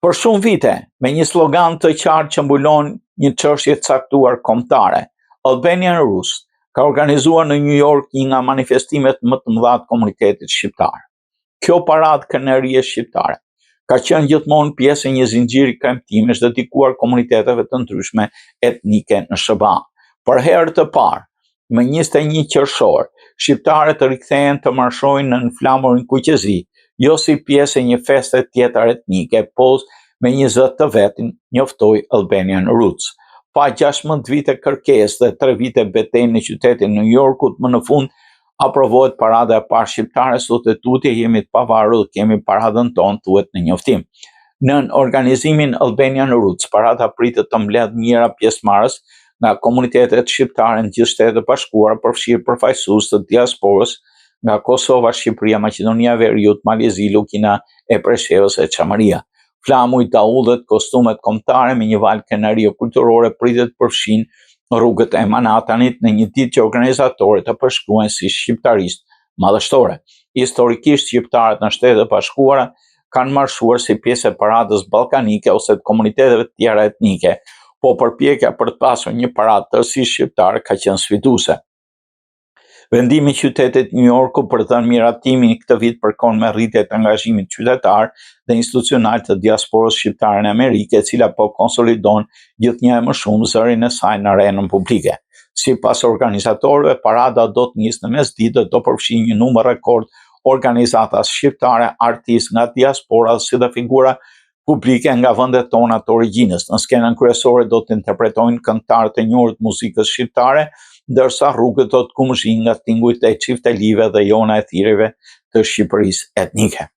Për shumë vite, me një slogan të qartë që mbulon një çështje të caktuar kombëtare, Albanian Roots ka organizuar në New York një nga manifestimet më të mëdha të komunitetit shqiptar. Kjo paradë kënaqësie shqiptare ka qenë gjithmonë pjesë e një zinxhiri kremtimesh dedikuar komuniteteve të ndryshme etnike në SBA. Për herë të parë, më 21 qershor, shqiptarët të rikthehen të marshojnë në flamurin kuqezi, jo si pjesë e një feste tjetër etnike, por me një zë të vetin, njoftoi Albanian Roots. Pa 16 vite kërkesë dhe 3 vite betejë në qytetin New Yorkut, më në fund aprovohet parada e parë shqiptare, sot e tutje jemi të pavarur dhe kemi paradën tonë, thuhet në njoftim. Në organizimin Albanian Roots, parada pritet të mbledh mijëra pjesëmarrës nga komunitetet shqiptare në gjithë Shtetet e Bashkuara, përfshirë përfaqësues të diasporës nga Kosova, Shqipëria, Maqedonia e Veriut, Malezi, Lukina e Preshevës e Çamëria. Flamuj, daullet, kostumet kombëtare me një valë kënaqësie kulturore pritet të përfshin rrugët e Manhattanit në një ditë që organizatorët e përshkruajnë si shqiptarisht madhështore. Historikisht, shqiptarët në Shtetet e Bashkuara kanë marshuar si pjesë e paradës ballkanike ose të komuniteteve të tjera etnike, po përpjekja për të pasur një paradë tërësisht shqiptare ka qenë sfiduese. Vendimi i qytetit New Yorku për të dhënë miratimin këtë vit përkon me rritje të angazhimit qytetar dhe institucional të diasporës shqiptare në Amerikë, e cila po konsolidon gjithnjë më shumë zërin e saj në arenën publike. Sipas organizatorëve, parada do të nisë në mesditë dhe do përfshijë një numër rekord organizatash shqiptare, artistë nga diaspora si dhe figura publike nga vendet tona të origjinës. Në skenën kryesore do të interpretojnë këngëtarë të njohur të muzikës shqiptare, ndërsa rrugët do të kumëshin nga tingujt e Çiftelive dhe Jona e Thirrjeve të Shqipërisë etnike.